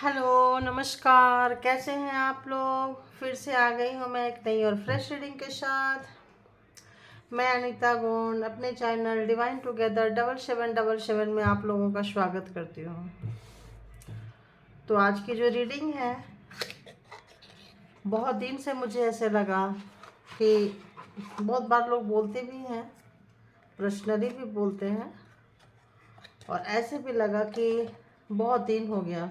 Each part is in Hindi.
हेलो नमस्कार, कैसे हैं आप लोग। फिर से आ गई हूँ मैं एक नई और फ्रेश रीडिंग के साथ। मैं अनीता गोंड अपने चैनल डिवाइन टुगेदर 7777 में आप लोगों का स्वागत करती हूँ। तो आज की जो रीडिंग है, बहुत दिन से मुझे ऐसे लगा कि बहुत बार लोग बोलते भी हैं, पर्सनली भी बोलते हैं, और ऐसे भी लगा कि बहुत दिन हो गया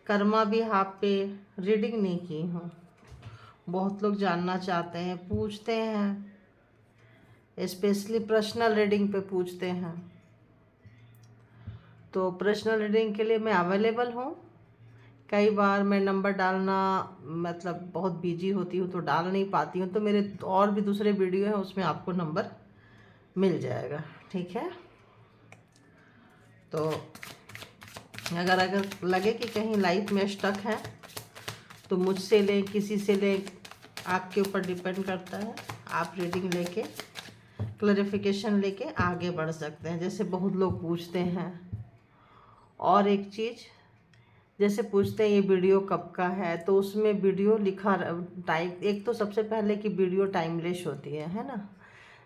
कर्मा भी आप पे रीडिंग नहीं की हूँ। बहुत लोग जानना चाहते हैं, पूछते हैं, स्पेशली पर्सनल रीडिंग पे पूछते हैं। तो पर्सनल रीडिंग के लिए मैं अवेलेबल हूँ। कई बार मैं नंबर डालना मतलब बहुत बिजी होती हूँ तो डाल नहीं पाती हूँ, तो मेरे और भी दूसरे वीडियो हैं, उसमें आपको नंबर मिल जाएगा, ठीक है। तो अगर लगे कि कहीं लाइफ में स्टक है तो मुझसे लें, किसी से लें, आपके ऊपर डिपेंड करता है। आप रीडिंग लेके क्लैरिफिकेशन लेके आगे बढ़ सकते हैं। जैसे बहुत लोग पूछते हैं, और एक चीज़ जैसे पूछते हैं ये वीडियो कब का है, तो उसमें वीडियो लिखा टाइम, एक तो सबसे पहले कि वीडियो टाइमलेस होती है ना।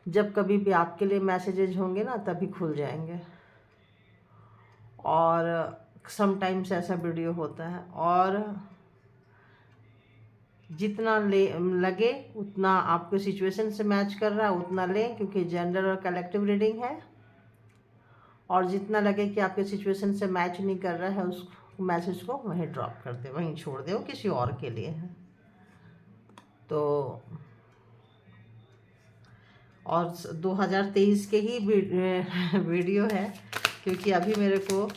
जब कभी भी आपके लिए मैसेजेज होंगे ना तभी खुल जाएंगे, और समटाइम्स ऐसा वीडियो होता है। और जितना लगे उतना आपके सिचुएशन से मैच कर रहा है उतना लें, क्योंकि जनरल और कलेक्टिव रीडिंग है। और जितना लगे कि आपके सिचुएशन से मैच नहीं कर रहा है उस मैसेज को वहीं ड्रॉप कर दे, वहीं छोड़ दे, वो किसी और के लिए है। तो और 2023 के ही वीडियो है, क्योंकि अभी मेरे को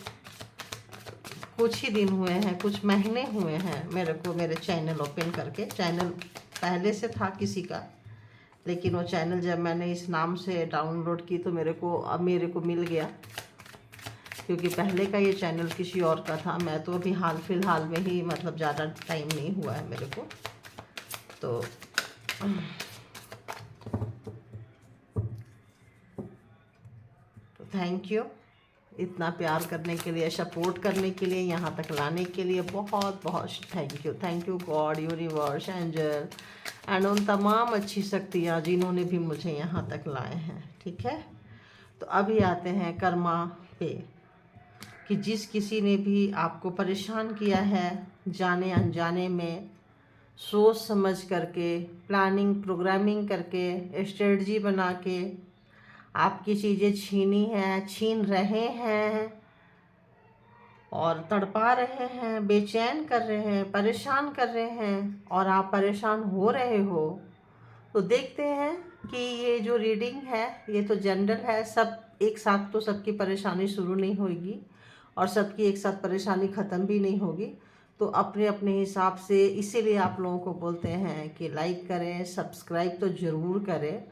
कुछ ही दिन हुए हैं, कुछ महीने हुए हैं मेरे को मेरे चैनल ओपन करके। चैनल पहले से था किसी का, लेकिन वो चैनल जब मैंने इस नाम से डाउनलोड की तो मेरे को मिल गया, क्योंकि पहले का ये चैनल किसी और का था। मैं तो अभी हाल फिलहाल में ही, मतलब ज़्यादा टाइम नहीं हुआ है मेरे को। तो थैंक यू इतना प्यार करने के लिए, सपोर्ट करने के लिए, यहाँ तक लाने के लिए बहुत बहुत thank you God, universe, angel and उन तमाम अच्छी शक्तियाँ जिन्होंने भी मुझे यहाँ तक लाए हैं, ठीक है। तो अभी आते हैं कर्मा पे, कि जिस किसी ने भी आपको परेशान किया है जाने अनजाने में, सोच समझ करके, प्लानिंग प्रोग्रामिंग करके, स्ट्रेटजी बना के आपकी चीज़ें छीनी हैं, छीन रहे हैं और तड़पा रहे हैं, बेचैन कर रहे हैं, परेशान कर रहे हैं, और आप परेशान हो रहे हो, तो देखते हैं कि ये जो रीडिंग है ये तो जनरल है। सब एक साथ तो सबकी परेशानी शुरू नहीं होगी, और सबकी एक साथ परेशानी ख़त्म भी नहीं होगी। तो अपने अपने हिसाब से, इसीलिए आप लोगों को बोलते हैं कि लाइक करें, सब्सक्राइब तो ज़रूर करें।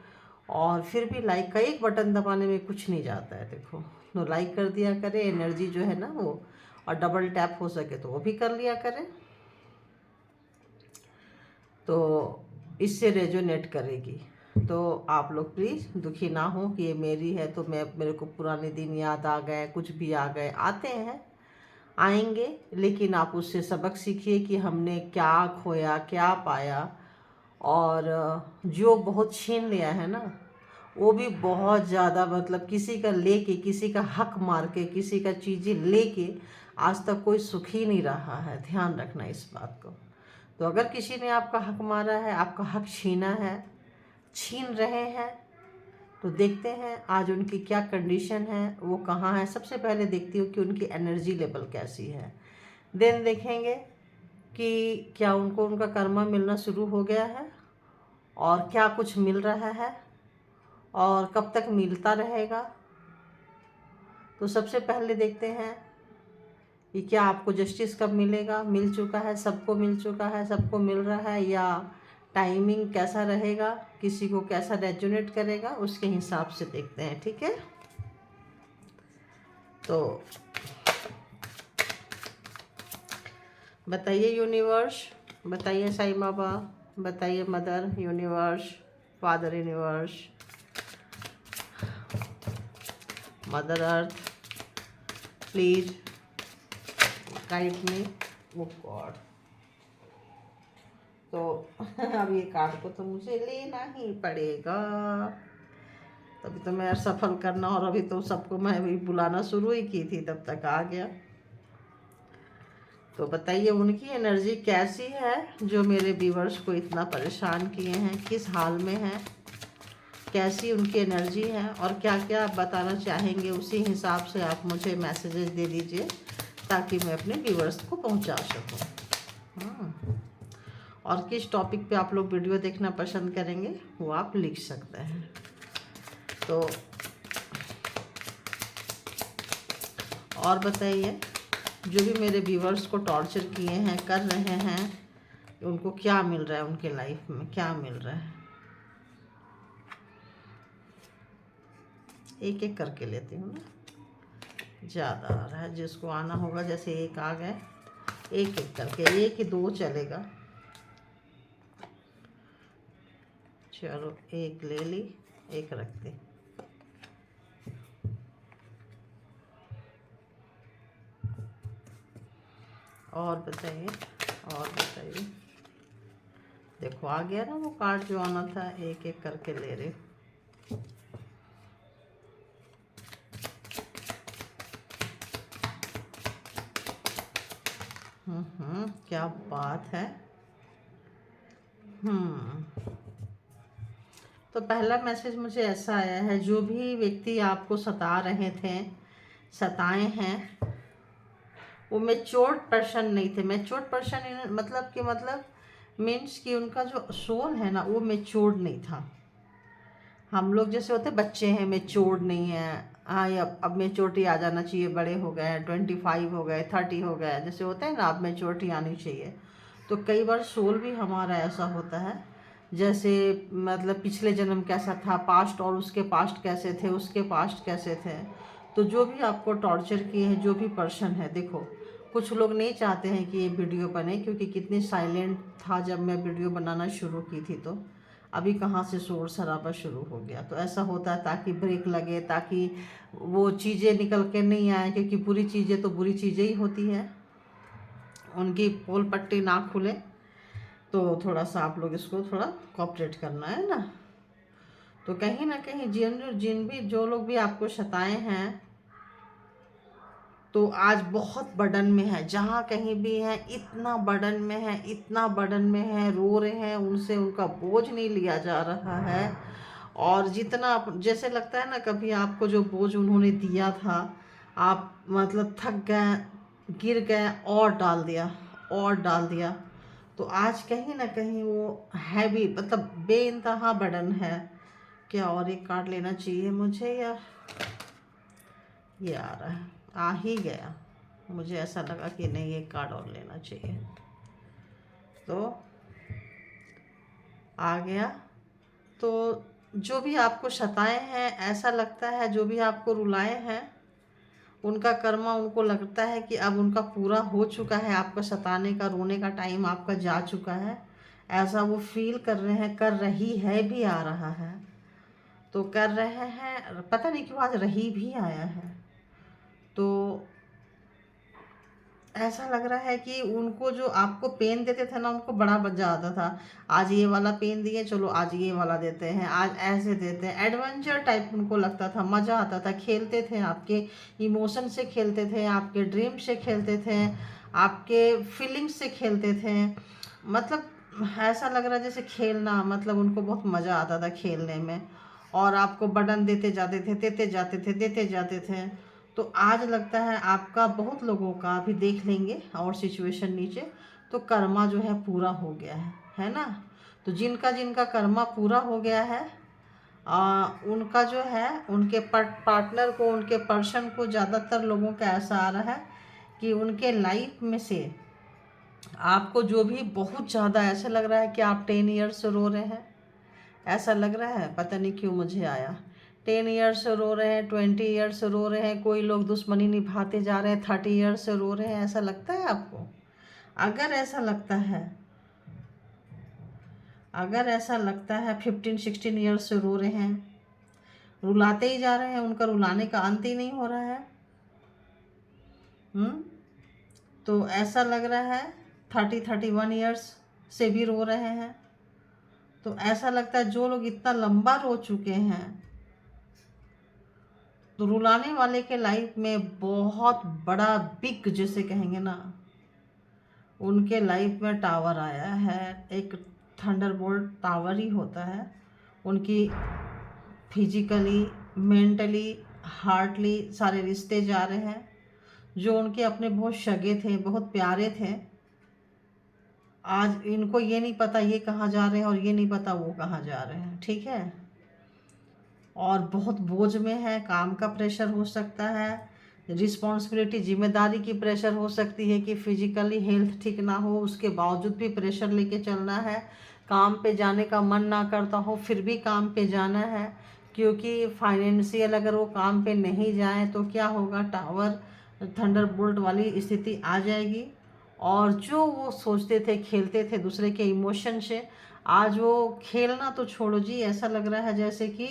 और फिर भी लाइक का एक बटन दबाने में कुछ नहीं जाता है, देखो, तो लाइक कर दिया करें, एनर्जी जो है ना वो, और डबल टैप हो सके तो वो भी कर लिया करें, तो इससे रेजोनेट करेगी। तो आप लोग प्लीज़ दुखी ना हो कि ये मेरी है तो मेरे को पुराने दिन याद आ गए, कुछ भी आ गए, आते हैं, आएंगे, लेकिन आप उससे सबक सीखिए कि हमने क्या खोया, क्या पाया। और जो बहुत छीन लिया है ना, वो भी बहुत ज़्यादा, मतलब किसी का लेके, किसी का हक मार के, किसी का चीज़ें लेके आज तक कोई सुखी नहीं रहा है। ध्यान रखना इस बात को। तो अगर किसी ने आपका हक मारा है, आपका हक छीना है, छीन रहे हैं, तो देखते हैं आज उनकी क्या कंडीशन है, वो कहाँ है। सबसे पहले देखती हूँ कि उनकी एनर्जी लेवल कैसी है, देन देखेंगे कि क्या उनको उनका कर्मा मिलना शुरू हो गया है, और क्या कुछ मिल रहा है, और कब तक मिलता रहेगा। तो सबसे पहले देखते हैं कि क्या आपको जस्टिस कब मिलेगा, मिल चुका है, सबको मिल चुका है, सबको मिल रहा है, या टाइमिंग कैसा रहेगा, किसी को कैसा रेजोनेट करेगा, उसके हिसाब से देखते हैं, ठीक है। तो बताइए यूनिवर्स, बताइए साईं बाबा, बताइए mother universe, father universe, mother earth, please guide me. वो गॉड। तो अब ये कार्ड को तो मुझे लेना ही पड़ेगा, तभी तो मैं सफल करना, और अभी तो सबको मैं भी बुलाना शुरू ही की थी, तब तक आ गया। तो बताइए उनकी एनर्जी कैसी है जो मेरे व्यूवर्स को इतना परेशान किए हैं, किस हाल में हैं, कैसी उनकी एनर्जी है, और क्या क्या आप बताना चाहेंगे, उसी हिसाब से आप मुझे मैसेजेस दे दीजिए ताकि मैं अपने व्यूवर्स को पहुंचा सकूं। और किस टॉपिक पे आप लोग वीडियो देखना पसंद करेंगे वो आप लिख सकते हैं। तो और बताइए, जो भी मेरे व्यूवर्स को टॉर्चर किए हैं, कर रहे हैं, उनको क्या मिल रहा है, उनके लाइफ में क्या मिल रहा है। एक एक करके लेती हूँ ना, ज़्यादा आ रहा है, जिसको आना होगा, जैसे एक आ गए, एक एक करके, एक ही दो चलेगा। चलो एक ले ली, एक रखते। और बताइए, और बताइए। देखो आ गया ना वो कार्ड जो आना था, एक एक करके ले रहे। क्या बात है। तो पहला मैसेज मुझे ऐसा आया है, जो भी व्यक्ति आपको सता रहे थे, सताए हैं, वो मैच्योर्ड पर्सन नहीं थे। मैच्योर्ड पर्सन मतलब कि, मतलब मीन्स कि उनका जो सोल है ना वो मैच्योर्ड नहीं था। हम लोग जैसे होते बच्चे हैं, मैच्योर्ड नहीं है, हाँ अब मैच्योरिटी आ जाना चाहिए, बड़े हो गए, 25 हो गए, 30 हो गए, जैसे होते हैं ना, अब मैच्योरिटी आनी चाहिए। तो कई बार सोल भी हमारा ऐसा होता है, जैसे मतलब पिछले जन्म कैसा था, पास्ट, और उसके पास्ट कैसे थे, उसके पास्ट कैसे थे। तो जो भी आपको टॉर्चर किए हैं, जो भी पर्सन है, देखो कुछ लोग नहीं चाहते हैं कि ये वीडियो बने, क्योंकि कितनी साइलेंट था जब मैं वीडियो बनाना शुरू की थी, तो अभी कहाँ से शोर शराबा शुरू हो गया। तो ऐसा होता है ताकि ब्रेक लगे, ताकि वो चीज़ें निकल के नहीं आए, क्योंकि बुरी चीज़ें तो बुरी चीज़ें ही होती है, उनकी पोल पट्टी ना खुले। तो थोड़ा सा आप लोग इसको थोड़ा कोऑपरेट करना है ना। तो कहीं ना कहीं जिन भी जो लोग भी आपको सताए हैं, तो आज बहुत बर्डन में है, जहाँ कहीं भी है इतना बर्डन में है, इतना बर्डन में है, रो रहे हैं, उनसे उनका बोझ नहीं लिया जा रहा है। और जितना जैसे लगता है ना, कभी आपको जो बोझ उन्होंने दिया था, आप मतलब थक गए, गिर गए, और डाल दिया, और डाल दिया। तो आज कहीं ना कहीं वो हैवी, मतलब बेइंतहा बर्डन है। क्या और एक कार्ड लेना चाहिए मुझे, या ये आ रहा है, आ ही गया। मुझे ऐसा लगा कि नहीं, एक कार्ड और लेना चाहिए, तो आ गया। तो जो भी आपको सताए हैं, ऐसा लगता है जो भी आपको रुलाए हैं, उनका कर्मा, उनको लगता है कि अब उनका पूरा हो चुका है, आपका सताने का, रोने का टाइम आपका जा चुका है, ऐसा वो फील कर रहे हैं, कर रही है भी, आ रहा है। तो कर रहे हैं, पता नहीं क्यों आज रही भी आया है। तो ऐसा लग रहा है कि उनको जो आपको पेन देते थे ना, उनको बड़ा मजा आता था। आज ये वाला पेन दिए, चलो आज ये वाला देते हैं, आज ऐसे देते हैं, एडवेंचर टाइप उनको लगता था, मज़ा आता था, खेलते थे, आपके इमोशन से खेलते थे, आपके ड्रीम से खेलते थे, आपके फीलिंग्स से खेलते थे। मतलब ऐसा लग रहा है जैसे खेलना, मतलब उनको बहुत मज़ा आता था खेलने में, और आपको बटन देते जाते थे, देते जाते थे, देते जाते थे। तो आज लगता है आपका, बहुत लोगों का, अभी देख लेंगे और सिचुएशन नीचे, तो कर्मा जो है पूरा हो गया है ना। तो जिनका जिनका कर्मा पूरा हो गया है, उनका जो है, उनके पार्टनर को, उनके पर्सन को, ज़्यादातर लोगों का ऐसा आ रहा है कि उनके लाइफ में से आपको जो भी बहुत ज़्यादा ऐसा लग रहा है कि आप 10 ईयर्स से रो रहे हैं, ऐसा लग रहा है, पता नहीं क्यों मुझे आया। 10 ईयर्स से रो रहे हैं, 20 ईयर्स से रो रहे हैं, कोई लोग दुश्मनी निभाते जा रहे हैं, 30 ईयर्स से रो रहे हैं, ऐसा लगता है आपको? अगर ऐसा लगता है, अगर ऐसा लगता है, 15-16 ईयर्स से रो रहे हैं, रुलाते ही जा रहे हैं, उनका रुलाने का अंत ही नहीं हो रहा है। तो ऐसा लग रहा है 31 ईयर्स से भी रो रहे हैं। तो ऐसा लगता है जो लोग इतना लंबा रो चुके हैं, तो रुलाने वाले के लाइफ में बहुत बड़ा बिग, जैसे कहेंगे ना, उनके लाइफ में टावर आया है। एक थंडरबोल्ट टावर ही होता है। उनकी फिजिकली, मेंटली, हार्टली सारे रिश्ते जा रहे हैं। जो उनके अपने बहुत सगे थे, बहुत प्यारे थे, आज इनको ये नहीं पता ये कहाँ जा रहे हैं और ये नहीं पता वो कहाँ जा रहे हैं। ठीक है। और बहुत बोझ में है, काम का प्रेशर हो सकता है, रिस्पॉन्सिबिलिटी, जिम्मेदारी की प्रेशर हो सकती है कि फिजिकली हेल्थ ठीक ना हो, उसके बावजूद भी प्रेशर लेके चलना है। काम पे जाने का मन ना करता हो फिर भी काम पे जाना है, क्योंकि फाइनेंशियल अगर वो काम पे नहीं जाए तो क्या होगा, टावर थंडरबोल्ट वाली स्थिति आ जाएगी। और जो वो सोचते थे, खेलते थे दूसरे के इमोशन से, आज वो खेलना तो छोड़ो जी, ऐसा लग रहा है जैसे कि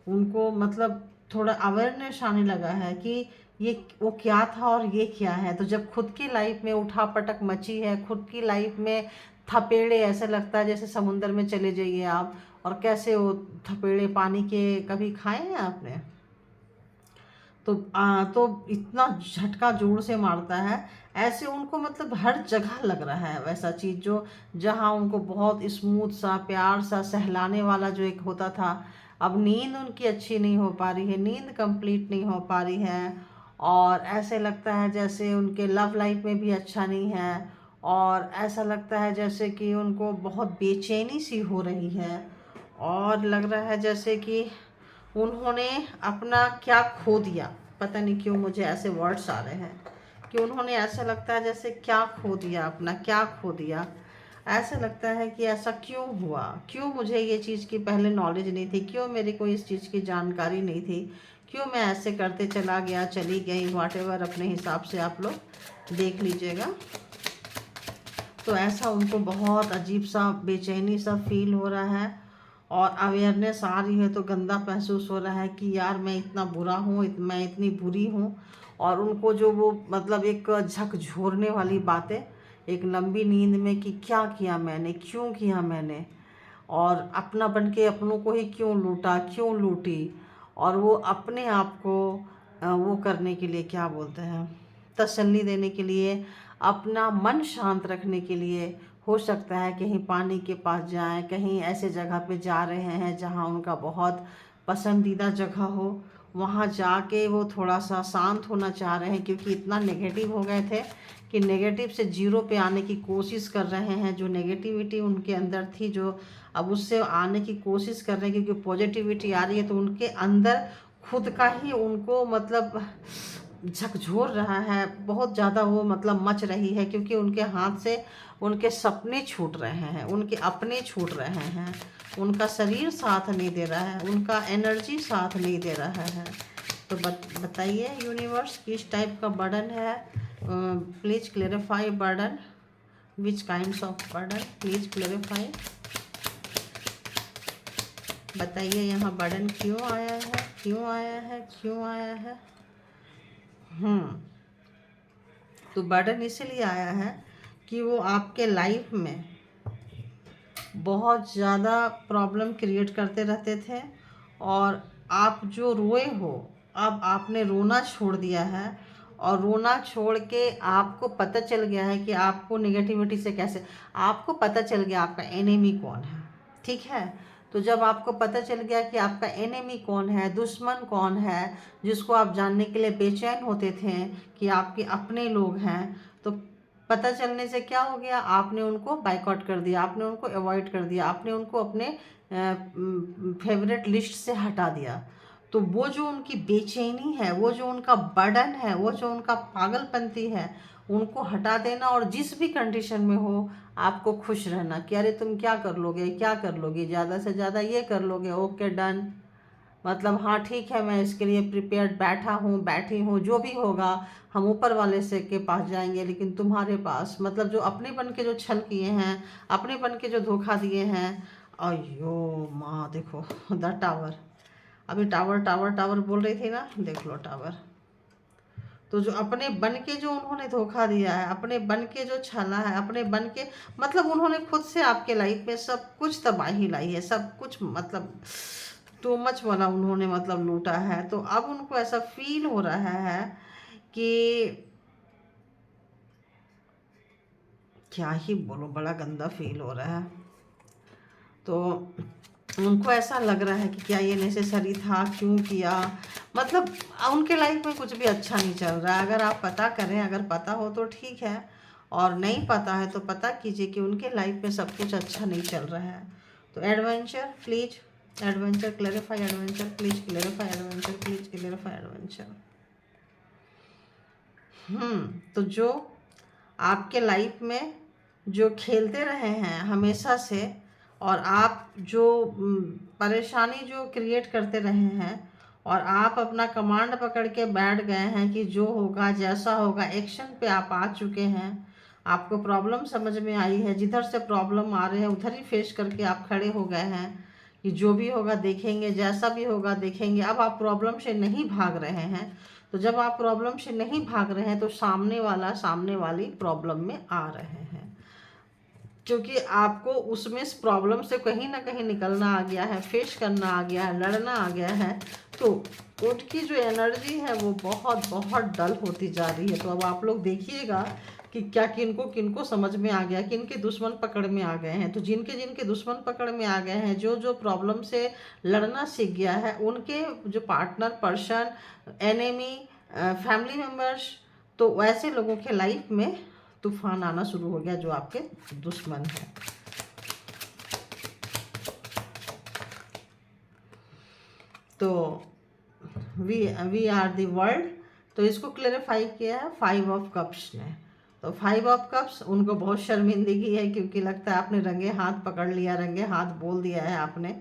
उनको मतलब थोड़ा अवेयरनेस आने लगा है कि ये वो क्या था और ये क्या है। तो जब खुद की लाइफ में उठा पटक मची है, खुद की लाइफ में थपेड़े, ऐसे लगता है जैसे समुंदर में चले जाइए आप, और कैसे वो थपेड़े पानी के कभी खाए हैं आपने? तो इतना झटका जोर से मारता है, ऐसे उनको मतलब हर जगह लग रहा है वैसा चीज़, जो जहाँ उनको बहुत स्मूथ सा, प्यार सा, सहलाने वाला जो एक होता था, अब नींद उनकी अच्छी नहीं हो पा रही है, नींद कंप्लीट नहीं हो पा रही है। और ऐसे लगता है जैसे उनके लव लाइफ में भी अच्छा नहीं है, और ऐसा लगता है जैसे कि उनको बहुत बेचैनी सी हो रही है, और लग रहा है जैसे कि उन्होंने अपना क्या खो दिया। पता नहीं क्यों मुझे ऐसे वर्ड्स आ रहे हैं कि उन्होंने, ऐसा लगता है जैसे क्या खो दिया, अपना क्या खो दिया। ऐसा लगता है कि ऐसा क्यों हुआ, क्यों मुझे ये चीज़ की पहले नॉलेज नहीं थी, क्यों मेरे को इस चीज़ की जानकारी नहीं थी, क्यों मैं ऐसे करते चला गया, चली गई, व्हाटएवर, अपने हिसाब से आप लोग देख लीजिएगा। तो ऐसा उनको बहुत अजीब सा, बेचैनी सा फील हो रहा है, और अवेयरनेस आ रही है तो गंदा महसूस हो रहा है कि यार मैं इतना बुरा हूँ, मैं इतनी बुरी हूँ। और उनको जो वो मतलब एक झकझोरने वाली बातें, एक लंबी नींद में, कि क्या किया मैंने, क्यों किया मैंने, और अपना बन के अपनों को ही क्यों लूटा, क्यों लूटी। और वो अपने आप को वो करने के लिए, क्या बोलते हैं, तसल्ली देने के लिए, अपना मन शांत रखने के लिए, हो सकता है कहीं पानी के पास जाएं, कहीं ऐसे जगह पे जा रहे हैं जहां उनका बहुत पसंदीदा जगह हो, वहां जाके वो थोड़ा सा शांत होना चाह रहे हैं, क्योंकि इतना नेगेटिव हो गए थे कि नेगेटिव से जीरो पे आने की कोशिश कर रहे हैं। जो नेगेटिविटी उनके अंदर थी, जो अब उससे आने की कोशिश कर रहे हैं, क्योंकि पॉजिटिविटी आ रही है, तो उनके अंदर खुद का ही उनको मतलब झकझोर रहा है, बहुत ज़्यादा वो मतलब मच रही है, क्योंकि उनके हाथ से उनके सपने छूट रहे हैं, उनके अपने छूट रहे हैं, उनका शरीर साथ नहीं दे रहा है, उनका एनर्जी साथ नहीं दे रहा है। तो बताइए यूनिवर्स, किस टाइप का बर्डन है? Please clarify burden, which kinds of burden, please clarify. बताइए यहाँ बर्डन क्यों आया है, क्यों आया है, क्यों आया है? तो बर्डन इसलिए आया है कि वो आपके लाइफ में बहुत ज़्यादा प्रॉब्लम क्रिएट करते रहते थे, और आप जो रोए हो, अब आपने रोना छोड़ दिया है, और रोना छोड़ के आपको पता चल गया है कि आपको नेगेटिविटी से कैसे, आपको पता चल गया आपका एनिमी कौन है। ठीक है। तो जब आपको पता चल गया कि आपका एनिमी कौन है, दुश्मन कौन है, जिसको आप जानने के लिए बेचैन होते थे कि आपके अपने लोग हैं, तो पता चलने से क्या हो गया, आपने उनको बाइकआउट कर दिया, आपने उनको अवॉइड कर दिया, आपने उनको अपने फेवरेट लिस्ट से हटा दिया। तो वो जो उनकी बेचैनी है, वो जो उनका बर्डन है, वो जो उनका पागलपंती है, उनको हटा देना, और जिस भी कंडीशन में हो आपको खुश रहना कि अरे तुम क्या कर लोगे, क्या कर लोगे, ज़्यादा से ज़्यादा ये कर लोगे, ओके डन, मतलब हाँ ठीक है, मैं इसके लिए प्रिपेयर्ड बैठा हूँ, बैठी हूँ, जो भी होगा हम ऊपर वाले से के पास जाएंगे। लेकिन तुम्हारे पास मतलब जो अपने बन के जो छल किए हैं, अपने बन के जो धोखा दिए हैं, अयो माँ देखो द टावर, अभी टावर टावर टावर बोल रही थी ना, देख लो टावर। तो जो अपने बन के जो उन्होंने धोखा दिया है, अपने बन के जो छला है, अपने बन के मतलब उन्होंने खुद से आपके लाइफ में सब कुछ तबाही लाई है, सब कुछ मतलब टू मच वाला उन्होंने मतलब लूटा है। तो अब उनको ऐसा फील हो रहा है कि क्या ही बोलूं, बड़ा गंदा फील हो रहा है। तो उनको ऐसा लग रहा है कि क्या ये नेसेसरी था, क्यों किया, मतलब उनके लाइफ में कुछ भी अच्छा नहीं चल रहा है। अगर आप पता करें, अगर पता हो तो ठीक है, और नहीं पता है तो पता कीजिए कि उनके लाइफ में सब कुछ अच्छा नहीं चल रहा है। तो adventure please, adventure clarify, adventure please clarify, adventure please clarify, adventure. तो जो आपके लाइफ में जो खेलते रहे हैं हमेशा से, और आप जो परेशानी जो क्रिएट करते रहे हैं, और आप अपना कमांड पकड़ के बैठ गए हैं कि जो होगा जैसा होगा, एक्शन पे आप आ चुके हैं। आपको प्रॉब्लम समझ में आई है, जिधर से प्रॉब्लम आ रहे हैं उधर ही फेस करके आप खड़े हो गए हैं कि जो भी होगा देखेंगे, जैसा भी होगा देखेंगे। अब आप प्रॉब्लम से नहीं भाग रहे हैं। तो जब आप प्रॉब्लम से नहीं भाग रहे हैं तो सामने वाला, सामने वाली प्रॉब्लम में आ रहे हैं, क्योंकि आपको उसमें इस प्रॉब्लम से कहीं ना कहीं निकलना आ गया है, फेस करना आ गया है, लड़ना आ गया है। तो उनकी जो एनर्जी है वो बहुत बहुत डल होती जा रही है। तो अब आप लोग देखिएगा कि क्या किनको किनको समझ में आ गया, किनके दुश्मन पकड़ में आ गए हैं। तो जिनके जिनके दुश्मन पकड़ में आ गए हैं, जो जो प्रॉब्लम से लड़ना सीख गया है, उनके जो partner, person, enemy, family members, तो वैसे लोगों के लाइफ में तूफान आना शुरू हो गया जो आपके दुश्मन है। तो वी आर दी वर्ल्ड, तो इसको क्लेरिफाई किया है 5 ऑफ कप्स ने। तो 5 ऑफ कप्स, उनको बहुत शर्मिंदगी है, क्योंकि लगता है आपने रंगे हाथ पकड़ लिया, रंगे हाथ बोल दिया है आपने।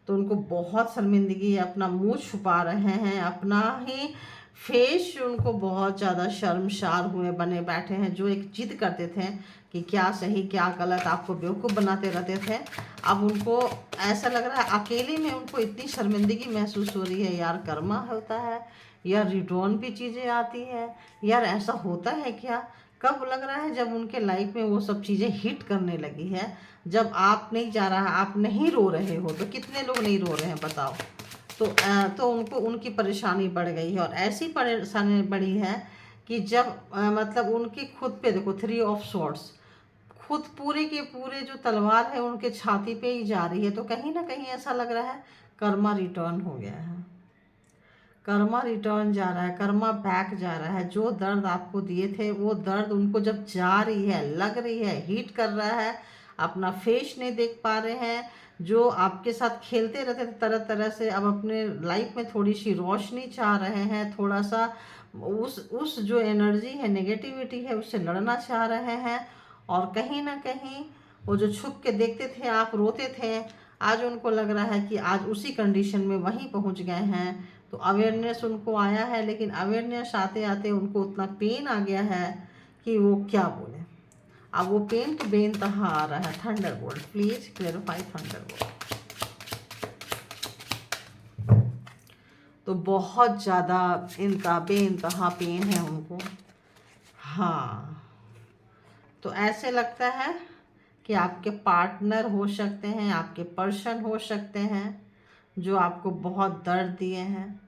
तो उनको बहुत शर्मिंदगी है, अपना मुंह छुपा रहे हैं, अपना ही फेस, उनको बहुत ज़्यादा शर्मसार हुए बने बैठे हैं। जो एक जिद करते थे कि क्या सही क्या गलत, आपको बेवकूफ़ बनाते रहते थे, अब उनको ऐसा लग रहा है अकेले में उनको इतनी शर्मिंदगी महसूस हो रही है। यार कर्मा होता है, यार रिटर्न भी चीज़ें आती है, यार ऐसा होता है क्या। कब लग रहा है, जब उनके लाइफ में वो सब चीज़ें हिट करने लगी है, जब आप नहीं जा रहा, आप नहीं रो रहे हो। तो कितने लोग नहीं रो रहे हैं बताओ। तो उनको उनकी परेशानी बढ़ गई है, और ऐसी परेशानी बढ़ी है कि जब मतलब उनकी खुद पे देखो 3 ऑफ स्वॉर्ड्स, खुद पूरे के पूरे जो तलवार है उनके छाती पे ही जा रही है। तो कहीं ना कहीं ऐसा लग रहा है कर्मा रिटर्न हो गया है, कर्मा रिटर्न जा रहा है, कर्मा बैक जा रहा है। जो दर्द आपको दिए थे वो दर्द उनको जब जा रही है, लग रही है, हिट कर रहा है, अपना फेस नहीं देख पा रहे हैं। जो आपके साथ खेलते रहते थे तरह तरह से, अब अपने लाइफ में थोड़ी सी रोशनी चाह रहे हैं, थोड़ा सा उस जो एनर्जी है, नेगेटिविटी है, उससे लड़ना चाह रहे हैं। और कहीं ना कहीं वो जो छुप के देखते थे, आप रोते थे, आज उनको लग रहा है कि आज उसी कंडीशन में वहीं पहुंच गए हैं। तो अवेयरनेस उनको आया है, लेकिन अवेयरनेस आते आते उनको उतना पेन आ गया है कि वो क्या बोले। अब वो पेन तो बेइंतहा आ रहा है। Thunderbolt please clarify, Thunderbolt. तो बहुत ज़्यादा बेइंतहा पेन है उनको। हाँ, तो ऐसे लगता है कि आपके पार्टनर हो सकते हैं, आपके पर्सन हो सकते हैं जो आपको बहुत दर्द दिए हैं,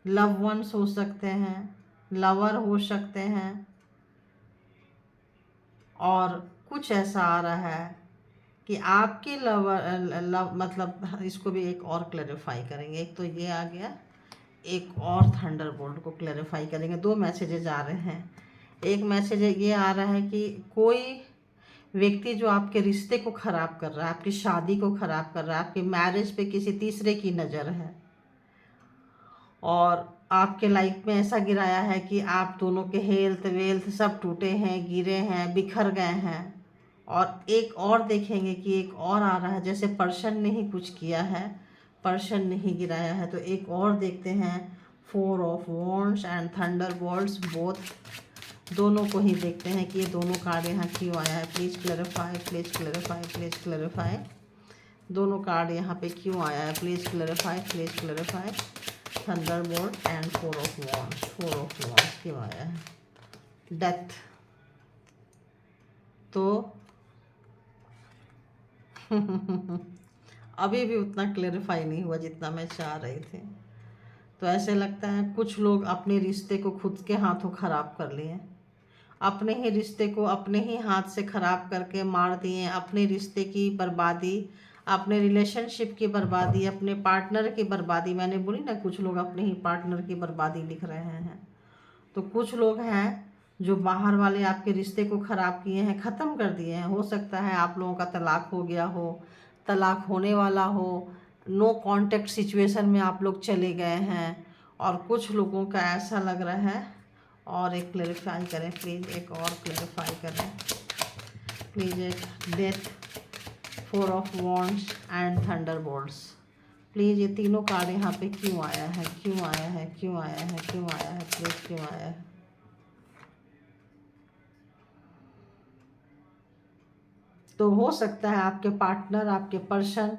लव वंस हो सकते हैं, लवर हो सकते हैं। और कुछ ऐसा आ रहा है कि आपके लव मतलब इसको भी एक और क्लैरिफाई करेंगे। एक तो ये आ गया, एक और थंडरबोल्ट को क्लैरिफाई करेंगे। 2 मैसेजेज आ रहे हैं। एक मैसेज ये आ रहा है कि कोई व्यक्ति जो आपके रिश्ते को ख़राब कर रहा है, आपकी शादी को ख़राब कर रहा है, आपकी मैरिज पे किसी तीसरे की नज़र है, और आपके लाइफ में ऐसा गिराया है कि आप दोनों के हेल्थ वेल्थ सब टूटे हैं, गिरे हैं, बिखर गए हैं। और एक और देखेंगे कि एक और आ रहा है, जैसे पर्सन ने ही कुछ किया है, पर्सन ने ही गिराया है। तो एक और देखते हैं, 4 of wands and Thunderbolts, both दोनों को ही देखते हैं कि ये दोनों कार्ड यहाँ क्यों आया है। Please clarify, please clarify, please clarify. दोनों कार्ड यहाँ पे क्यों आया है, please clarify, please clarify. Thunderbolt and 4 of wands. 4 of wands क्यों आया है? डेथ। तो अभी भी उतना क्लेरिफाई नहीं हुआ जितना मैं चाह रही थी। तो ऐसे लगता है कुछ लोग अपने रिश्ते को खुद के हाथों खराब कर लिए, अपने ही रिश्ते को अपने ही हाथ से खराब करके मार दिए, अपने रिश्ते की बर्बादी, अपने रिलेशनशिप की बर्बादी, अपने पार्टनर की बर्बादी। मैंने बोली ना कुछ लोग अपने ही पार्टनर की बर्बादी लिख रहे हैं। तो कुछ लोग हैं जो बाहर वाले आपके रिश्ते को ख़राब किए हैं, ख़त्म कर दिए हैं। हो सकता है आप लोगों का तलाक हो गया हो, तलाक होने वाला हो, नो कांटेक्ट सिचुएशन में आप लोग चले गए हैं। और कुछ लोगों का ऐसा लग रहा है, और एक क्लेरिफाई करें प्लीज़, एक और क्लेरिफाई करें प्लीज़। एक death, 4 of wands and Thunderbolts. Please ये तीनों कार्ड यहाँ पे क्यों आया है, क्यों आया है, क्यों आया है, क्यों आया है, प्लीज़ क्यों आया है? तो हो सकता है आपके पार्टनर, आपके पर्सन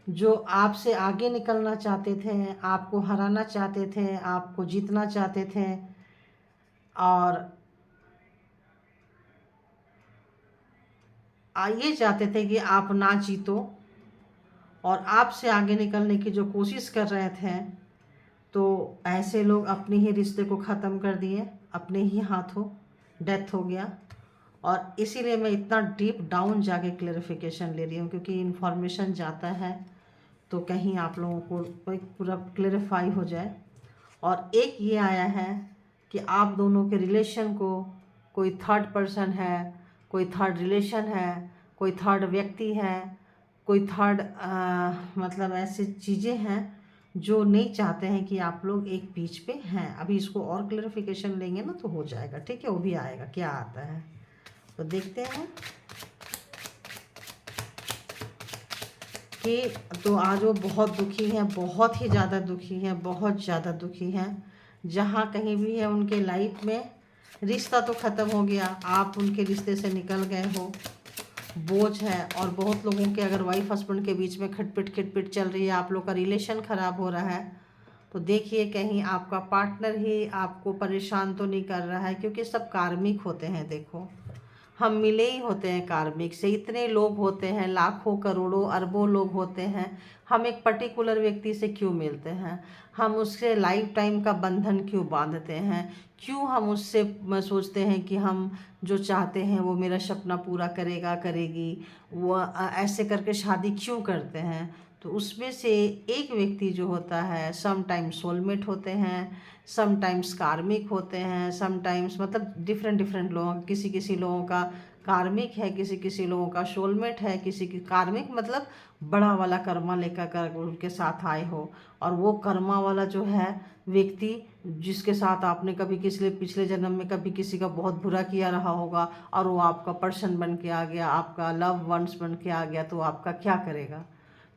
जो आपसे आगे निकलना चाहते थे, आपको हराना चाहते थे, आपको जीतना चाहते थे, और ये चाहते थे कि आप ना जीतो, और आपसे आगे निकलने की जो कोशिश कर रहे थे, तो ऐसे लोग अपने ही रिश्ते को ख़त्म कर दिए, अपने ही हाथों डेथ हो गया। और इसीलिए मैं इतना डीप डाउन जाके क्लेरिफिकेशन ले रही हूँ, क्योंकि इन्फॉर्मेशन जाता है तो कहीं आप लोगों को पूरा क्लेरिफाई हो जाए। और एक ये आया है कि आप दोनों के रिलेशन को कोई थर्ड पर्सन है, कोई थर्ड रिलेशन है, कोई थर्ड व्यक्ति है, कोई थर्ड मतलब ऐसी चीज़ें हैं जो नहीं चाहते हैं कि आप लोग एक बीच पे हैं। अभी इसको और क्लेरिफिकेशन लेंगे ना तो हो जाएगा, ठीक है? वो भी आएगा, क्या आता है तो देखते हैं कि तो आज वो बहुत दुखी हैं, बहुत ही ज़्यादा दुखी हैं, बहुत ज़्यादा दुखी हैं। जहाँ कहीं भी है उनके लाइफ में रिश्ता तो ख़त्म हो गया, आप उनके रिश्ते से निकल गए हो, बोझ है। और बहुत लोगों के अगर वाइफ हस्बैंड के बीच में खटपिट चल रही है, आप लोग का रिलेशन ख़राब हो रहा है, तो देखिए कहीं आपका पार्टनर ही आपको परेशान तो नहीं कर रहा है, क्योंकि सब कार्मिक होते हैं। देखो हम मिले ही होते हैं कार्मिक से, इतने लोग होते हैं, लाखों करोड़ों अरबों लोग होते हैं, हम एक पर्टिकुलर व्यक्ति से क्यों मिलते हैं? हम उससे लाइफ टाइम का बंधन क्यों बांधते हैं? क्यों हम उससे सोचते हैं कि हम जो चाहते हैं वो मेरा सपना पूरा करेगा, करेगी, वो ऐसे करके शादी क्यों करते हैं? तो उसमें से एक व्यक्ति जो होता है, समटाइम्स सोलमेट होते हैं, समटाइम्स कार्मिक होते हैं, समटाइम्स मतलब डिफरेंट डिफरेंट लोगों, किसी किसी लोगों का कार्मिक है, किसी किसी लोगों का सोलमेट है, किसी की कार्मिक मतलब बड़ा वाला कर्मा लेकर कर उनके साथ आए हो। और वो कर्मा वाला जो है व्यक्ति जिसके साथ आपने कभी किसी पिछले जन्म में कभी किसी का बहुत बुरा किया रहा होगा, और वो आपका पर्सन बन के आ गया, आपका लव वंस बन के आ गया, तो आपका क्या करेगा?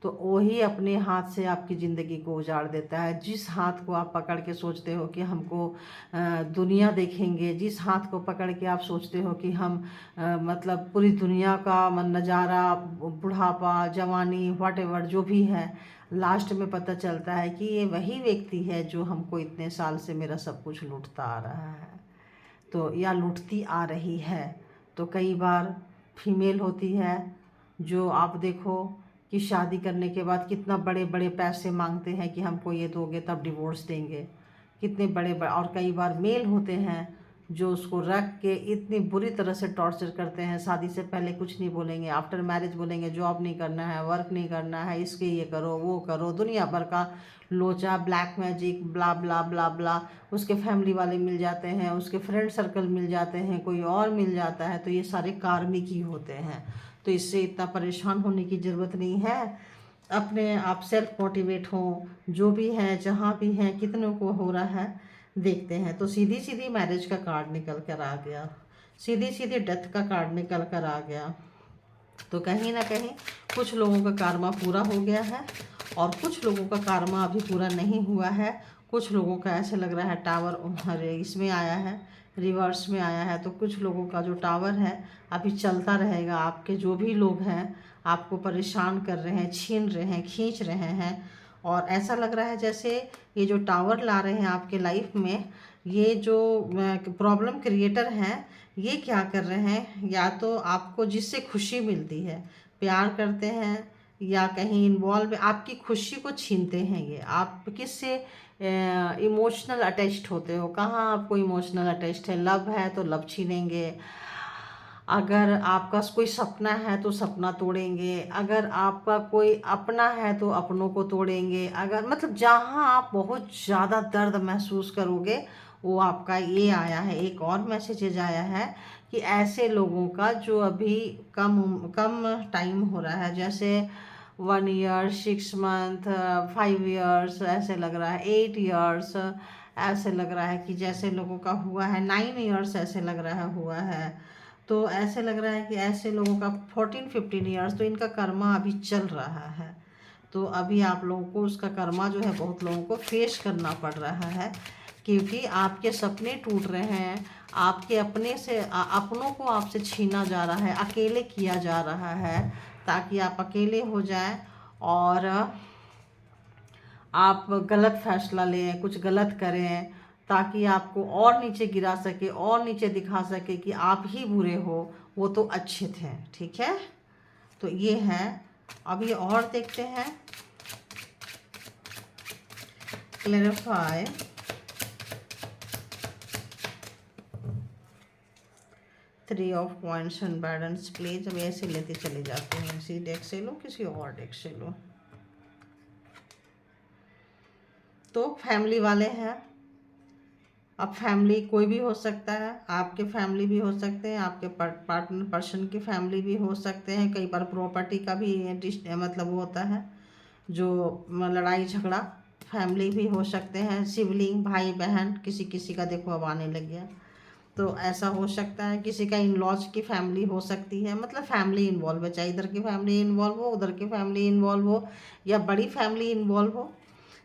तो वही अपने हाथ से आपकी ज़िंदगी को उजाड़ देता है। जिस हाथ को आप पकड़ के सोचते हो कि हमको दुनिया देखेंगे, जिस हाथ को पकड़ के आप सोचते हो कि हम मतलब पूरी दुनिया का नज़ारा, बुढ़ापा, जवानी, व्हाटएवर जो भी है, लास्ट में पता चलता है कि ये वही व्यक्ति है जो हमको इतने साल से मेरा सब कुछ लूटता आ रहा है, तो या लूटती आ रही है। तो कई बार फीमेल होती है जो आप देखो कि शादी करने के बाद कितना बड़े बड़े पैसे मांगते हैं कि हमको ये दोगे तब डिवोर्स देंगे, कितने बड़े बड़े। और कई बार मेल होते हैं जो उसको रख के इतनी बुरी तरह से टॉर्चर करते हैं, शादी से पहले कुछ नहीं बोलेंगे, आफ्टर मैरिज बोलेंगे जॉब नहीं करना है, वर्क नहीं करना है, इसके ये करो वो करो, दुनिया भर का लोचा, ब्लैक मैजिक, ब्ला ब्ला ब्ला ब्ला। उसके फैमिली वाले मिल जाते हैं, उसके फ्रेंड सर्कल मिल जाते हैं, कोई और मिल जाता है, तो ये सारे कार्मिक ही होते हैं। तो इससे इतना परेशान होने की ज़रूरत नहीं है। अपने आप सेल्फ मोटिवेट हो, जो भी है जहाँ भी हैं, कितनों को हो रहा है देखते हैं। तो सीधी सीधी मैरिज का कार्ड निकल कर आ गया, सीधी सीधी डेथ का कार्ड निकल कर आ गया। तो कहीं ना कहीं कुछ लोगों का कार्मा पूरा हो गया है, और कुछ लोगों का कार्मा अभी पूरा नहीं हुआ है। कुछ लोगों का ऐसे लग रहा है टावर इसमें आया है, रिवर्स में आया है। तो कुछ लोगों का जो टावर है अभी चलता रहेगा। आपके जो भी लोग हैं आपको परेशान कर रहे हैं, छीन रहे हैं, खींच रहे हैं, और ऐसा लग रहा है जैसे ये जो टावर ला रहे हैं आपके लाइफ में, ये जो प्रॉब्लम क्रिएटर हैं, ये क्या कर रहे हैं, या तो आपको जिससे खुशी मिलती है, प्यार करते हैं या कहीं इन्वॉल्व, आपकी खुशी को छीनते हैं। ये आप किससे इमोशनल अटैच्ड होते हो, कहाँ आपको इमोशनल अटैच्ड है, लव है तो लव छीनेंगे, अगर आपका कोई सपना है तो सपना तोड़ेंगे, अगर आपका कोई अपना है तो अपनों को तोड़ेंगे, अगर मतलब जहाँ आप बहुत ज़्यादा दर्द महसूस करोगे, वो आपका ये आया है, एक और मैसेजेज आया है कि ऐसे लोगों का जो अभी कम कम टाइम हो रहा है, जैसे 1 ईयर, 6 मंथ, 5 ईयर्स, ऐसे लग रहा है 8 ईयर्स, ऐसे लग रहा है कि जैसे लोगों का हुआ है 9 ईयर्स, ऐसे लग रहा है हुआ है। तो ऐसे लग रहा है कि ऐसे लोगों का 14-15 ईयर्स, तो इनका कर्मा अभी चल रहा है। तो अभी आप लोगों को उसका कर्मा जो है बहुत लोगों को फेस करना पड़ रहा है, क्योंकि आपके सपने टूट रहे हैं, आपके अपने से अपनों को आपसे छीना जा रहा है, अकेले किया जा रहा है, ताकि आप अकेले हो जाएं और आप गलत फैसला लें, कुछ गलत करें, ताकि आपको और नीचे गिरा सके और नीचे दिखा सके कि आप ही बुरे हो, वो तो अच्छे थे। ठीक है, तो ये है। अब ये और देखते हैं, clarify 3 of points and balance please. अब ऐसे लेते चले जाते हैं, इसी डेक से लो, किसी और डेक से लो। तो फैमिली वाले हैं, अब फैमिली कोई भी हो सकता है, आपके फैमिली भी हो सकते हैं, आपके पार्टनर पर्सन की फैमिली भी हो सकते हैं। कई बार प्रॉपर्टी का भी मतलब वो होता है, जो लड़ाई झगड़ा, फैमिली भी हो सकते हैं, सिबलिंग, भाई बहन, किसी किसी का देखो अब आने लग गया, तो ऐसा हो सकता है। किसी का इन लॉज की फैमिली हो सकती है, मतलब फैमिली इन्वॉल्व है, चाहे इधर की फैमिली इन्वॉल्व हो, उधर की फैमिली इन्वॉल्व हो, या बड़ी फैमिली इन्वॉल्व हो,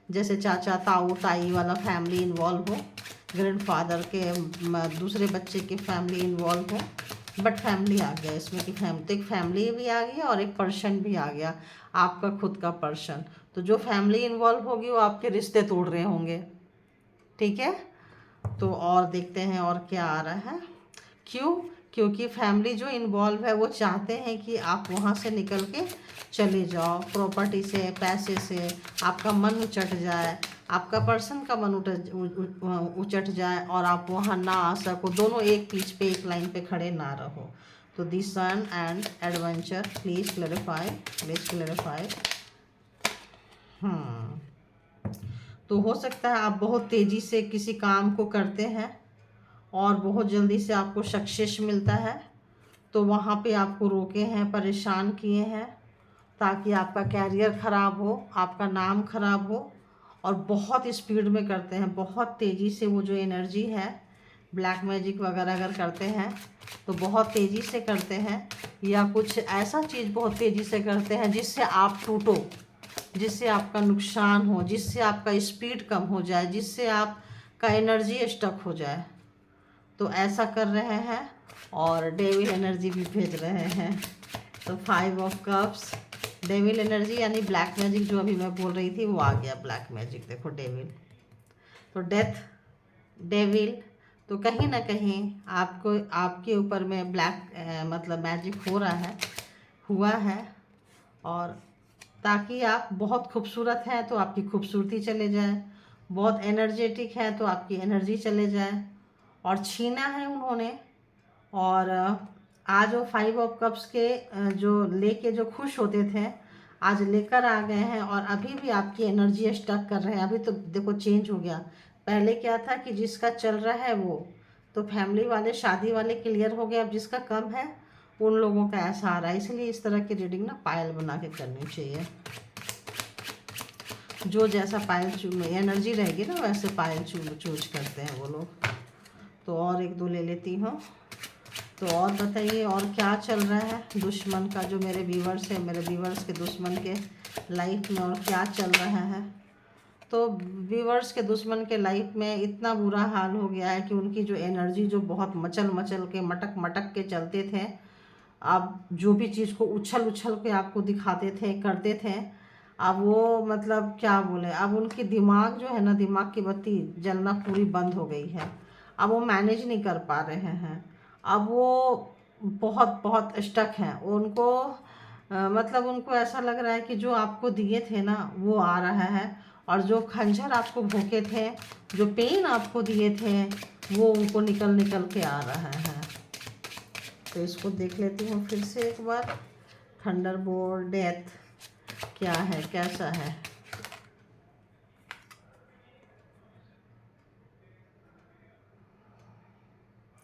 जैसे चाचा ताऊ ताई वाला फैमिली इन्वॉल्व हो, ग्रैंडफादर के दूसरे बच्चे की फैमिली इन्वॉल्व हो। बट फैमिली आ गया इसमें कि फैमिली, तो एक फैमिली भी आ गया और एक पर्सन भी आ गया, आपका खुद का पर्सन। तो जो फैमिली इन्वॉल्व होगी वो आपके रिश्ते तोड़ रहे होंगे। ठीक है, तो और देखते हैं और क्या आ रहा है। क्यों? क्योंकि फैमिली जो इन्वॉल्व है वो चाहते हैं कि आप वहाँ से निकल के चले जाओ, प्रॉपर्टी से, पैसे से, आपका मन उचट जाए, आपका पर्सन का मन उचट जाए और आप वहाँ ना आ सको, दोनों एक पीच पे एक लाइन पे खड़े ना रहो। तो the sun and adventure, please clarify, please clarify. तो हो सकता है आप बहुत तेज़ी से किसी काम को करते हैं और बहुत जल्दी से आपको सक्सेस मिलता है, तो वहाँ पे आपको रोके हैं, परेशान किए हैं, ताकि आपका कैरियर ख़राब हो, आपका नाम ख़राब हो, और बहुत स्पीड में करते हैं, बहुत तेज़ी से। वो जो एनर्जी है, ब्लैक मैजिक वगैरह अगर करते हैं तो बहुत तेज़ी से करते हैं, या कुछ ऐसा चीज़ बहुत तेज़ी से करते हैं जिससे आप टूटो, जिससे आपका नुकसान हो, जिससे आपका स्पीड कम हो जाए, जिससे आपका एनर्जी स्टक हो जाए। तो ऐसा कर रहे हैं और डेविल एनर्जी भी भेज रहे हैं। तो 5 ऑफ कप्स, डेविल एनर्जी यानी ब्लैक मैजिक, जो अभी मैं बोल रही थी वो आ गया ब्लैक मैजिक। देखो डेविल, तो डेथ, डेविल, तो कहीं ना कहीं आपको, आपके ऊपर में ब्लैक मतलब मैजिक हो रहा है, हुआ है, और ताकि आप बहुत खूबसूरत हैं तो आपकी खूबसूरती चले जाए, बहुत एनर्जेटिक है तो आपकी एनर्जी चले जाए, और छीना है उन्होंने। और आज वो 5 ऑफ कप्स के जो लेके जो खुश होते थे, आज लेकर आ गए हैं, और अभी भी आपकी एनर्जी स्टक कर रहे हैं। अभी तो देखो चेंज हो गया, पहले क्या था कि जिसका चल रहा है वो तो फैमिली वाले, शादी वाले क्लियर हो गए, अब जिसका कम है उन लोगों का ऐसा आ रहा है। इसलिए इस तरह की रीडिंग ना पायल बना के करनी चाहिए, जो जैसा पायल एनर्जी रहेगी ना वैसे पायल चूज करते हैं वो लोग। तो और एक दो ले लेती हूँ। तो और बताइए और क्या चल रहा है दुश्मन का, जो मेरे व्यूवर्स हैं, मेरे व्यूवर्स के दुश्मन के लाइफ में और क्या चल रहा है। तो व्यूवर्स के दुश्मन के लाइफ में इतना बुरा हाल हो गया है कि उनकी जो एनर्जी, जो बहुत मचल मचल के, मटक मटक के चलते थे, अब जो भी चीज़ को उछल उछल के आपको दिखाते थे, करते थे, अब वो मतलब क्या बोले, अब उनकी दिमाग जो है ना, दिमाग की बत्ती जलना पूरी बंद हो गई है। अब वो मैनेज नहीं कर पा रहे हैं। अब वो बहुत बहुत स्टक हैं उनको। मतलब उनको ऐसा लग रहा है कि जो आपको दिए थे ना वो आ रहा है, और जो खंजर आपको भोंके थे, जो पेन आपको दिए थे, वो उनको निकल निकल के आ रहा है। तो इसको देख लेती हूँ फिर से एक बार। थंडरबोल्ट डेथ क्या है, कैसा है।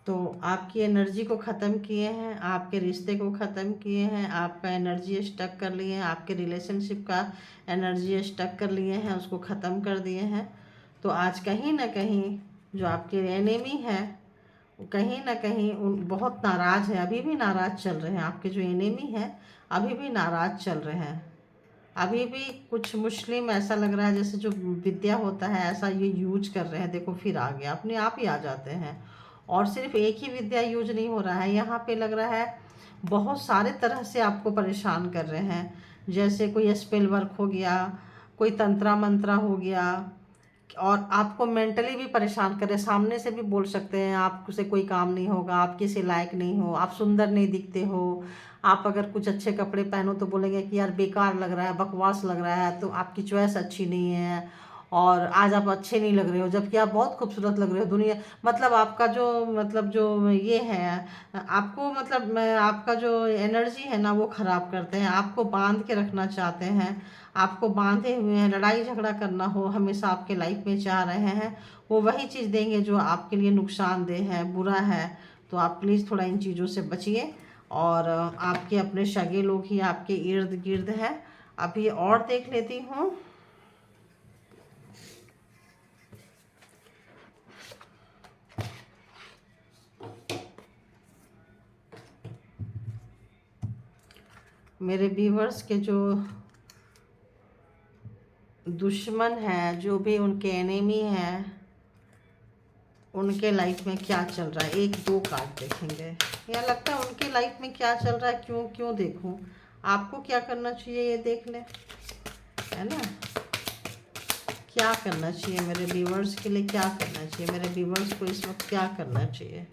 तो आपकी एनर्जी को ख़त्म किए हैं, आपके रिश्ते को ख़त्म किए हैं, आपका एनर्जी स्टक कर लिए हैं, आपके रिलेशनशिप का एनर्जी स्टक कर लिए हैं, उसको ख़त्म कर दिए हैं। तो आज कहीं ना कहीं जो आपके एनिमी है, कहीं ना कहीं उन बहुत नाराज़ है, अभी भी नाराज़ चल रहे हैं। आपके जो एनिमी है अभी भी नाराज़ चल रहे हैं। अभी भी कुछ मुस्लिम ऐसा लग रहा है जैसे जो विद्या होता है ऐसा ये यूज कर रहे हैं। देखो फिर आ गया, अपने आप ही आ जाते हैं। और सिर्फ एक ही विद्या यूज नहीं हो रहा है, यहाँ पे लग रहा है बहुत सारे तरह से आपको परेशान कर रहे हैं। जैसे कोई स्पेल वर्क हो गया, कोई तंत्रा मंत्रा हो गया, और आपको मेंटली भी परेशान करे। सामने से भी बोल सकते हैं आपसे कोई काम नहीं होगा, आप किसी लायक नहीं हो, आप सुंदर नहीं दिखते हो। आप अगर कुछ अच्छे कपड़े पहनो तो बोलेंगे कि यार बेकार लग रहा है, बकवास लग रहा है, तो आपकी चॉइस अच्छी नहीं है, और आज आप अच्छे नहीं लग रहे हो, जबकि आप बहुत खूबसूरत लग रहे हो। दुनिया मतलब आपका जो ये है, आपको मतलब आपका जो एनर्जी है ना वो ख़राब करते हैं, आपको बांध के रखना चाहते हैं, आपको बांधे हुए हैं। लड़ाई झगड़ा करना हो हमेशा आपके लाइफ में चाह रहे हैं, वो वही चीज़ देंगे जो आपके लिए नुकसानदेह है, बुरा है। तो आप प्लीज़ थोड़ा इन चीज़ों से बचिए। और आपके अपने सगे लोग ही आपके इर्द गिर्द हैं। अभी और देख लेती हूँ। मेरे व्यूवर्स के जो दुश्मन हैं, जो भी उनके एनिमी हैं, उनके लाइफ में क्या चल रहा है, एक दो कार्ड देखेंगे। या लगता है उनके लाइफ में क्या चल रहा है, क्यों क्यों देखूं, आपको क्या करना चाहिए ये देख लें, है ना। क्या करना चाहिए मेरे व्यूवर्स के लिए, क्या करना चाहिए मेरे व्यूवर्स को इस वक्त, क्या करना चाहिए।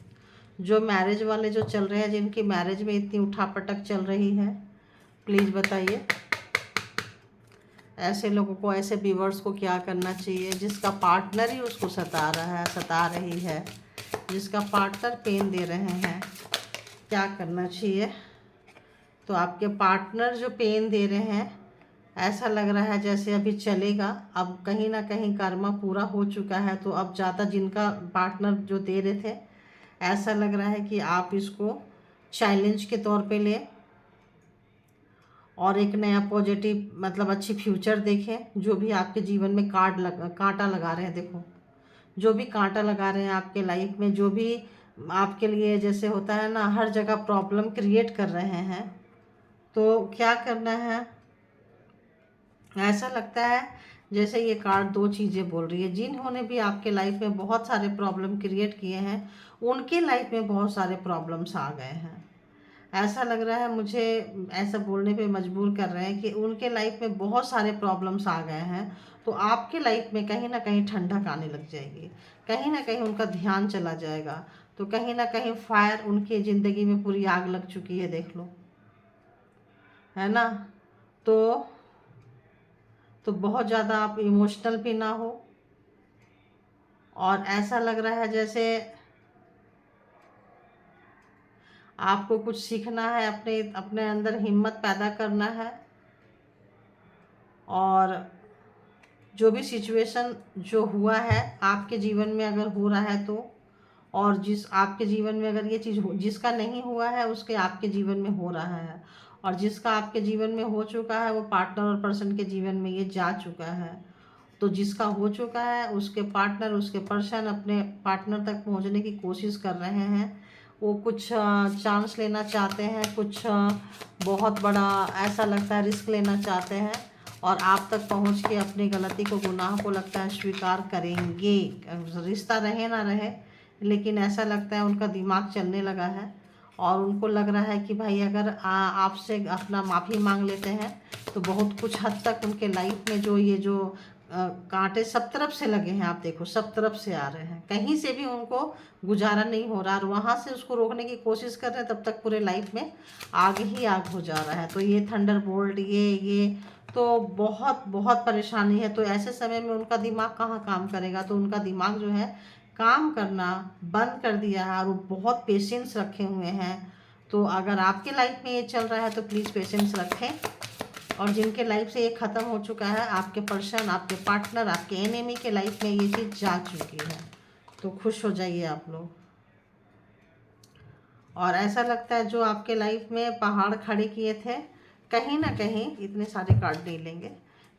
जो मैरिज वाले जो चल रहे हैं, जिनकी मैरिज में इतनी उठापटक चल रही है, प्लीज़ बताइए ऐसे लोगों को, ऐसे व्यूवर्स को क्या करना चाहिए। जिसका पार्टनर ही उसको सता रहा है, सता रही है, जिसका पार्टनर पेन दे रहे हैं, क्या करना चाहिए। तो आपके पार्टनर जो पेन दे रहे हैं, ऐसा लग रहा है जैसे अभी चलेगा, अब कहीं ना कहीं कर्मा पूरा हो चुका है। तो अब ज़्यादा जिनका पार्टनर जो दे रहे थे, ऐसा लग रहा है कि आप इसको चैलेंज के तौर पे लें और एक नया पॉजिटिव मतलब अच्छी फ्यूचर देखें। जो भी आपके जीवन में कांटा लगा रहे हैं, देखो जो भी कांटा लगा रहे हैं आपके लाइफ में, जो भी आपके लिए जैसे होता है ना हर जगह प्रॉब्लम क्रिएट कर रहे हैं, तो क्या करना है। ऐसा लगता है जैसे ये कार्ड दो चीज़ें बोल रही है। जिन्होंने भी आपके लाइफ में बहुत सारे प्रॉब्लम क्रिएट किए हैं, उनके लाइफ में बहुत सारे प्रॉब्लम्स आ गए हैं। ऐसा लग रहा है मुझे, ऐसा बोलने पे मजबूर कर रहे हैं कि उनके लाइफ में बहुत सारे प्रॉब्लम्स आ गए हैं। तो आपके लाइफ में कहीं ना कहीं ठंडक आने लग जाएगी, कहीं ना कहीं उनका ध्यान चला जाएगा। तो कहीं ना कहीं फायर उनकी ज़िंदगी में पूरी आग लग चुकी है, देख लो, है ना। तो बहुत ज़्यादा आप इमोशनल भी ना हो, और ऐसा लग रहा है जैसे आपको कुछ सीखना है, अपने अपने अंदर हिम्मत पैदा करना है। और जो भी सिचुएशन जो हुआ है आपके जीवन में, अगर हो रहा है तो, और जिस आपके जीवन में अगर ये चीज़ जिसका नहीं हुआ है उसके आपके जीवन में हो रहा है, और जिसका आपके जीवन में हो चुका है वो पार्टनर और पर्सन के जीवन में ये जा चुका है। तो जिसका हो चुका है उसके पार्टनर, उसके पर्सन अपने पार्टनर तक पहुंचने की कोशिश कर रहे हैं। वो कुछ चांस लेना चाहते हैं, कुछ बहुत बड़ा ऐसा लगता है रिस्क लेना चाहते हैं, और आप तक पहुंच के अपनी गलती को, गुनाह को लगता है स्वीकार करेंगे। रिश्ता रहे ना रहे, लेकिन ऐसा लगता है उनका दिमाग चलने लगा है। और उनको लग रहा है कि भाई अगर आपसे अपना माफ़ी मांग लेते हैं तो बहुत कुछ हद तक उनके लाइफ में जो ये जो कांटे सब तरफ से लगे हैं, आप देखो सब तरफ से आ रहे हैं, कहीं से भी उनको गुजारा नहीं हो रहा और वहाँ से उसको रोकने की कोशिश कर रहे हैं, तब तक पूरे लाइफ में आग ही आग हो जा रहा है। तो ये थंडरबोल्ट ये तो बहुत बहुत परेशानी है। तो ऐसे समय में उनका दिमाग कहाँ काम करेगा, तो उनका दिमाग जो है काम करना बंद कर दिया है और वो बहुत पेशेंस रखे हुए हैं। तो अगर आपके लाइफ में ये चल रहा है तो प्लीज़ पेशेंस रखें। और जिनके लाइफ से ये ख़त्म हो चुका है, आपके पर्सन, आपके पार्टनर, आपके एनिमी के लाइफ में ये चीज़ जा चुकी है, तो खुश हो जाइए आप लोग। और ऐसा लगता है जो आपके लाइफ में पहाड़ खड़े किए थे, कहीं ना कहीं, इतने सारे कार्ड नहीं लेंगे,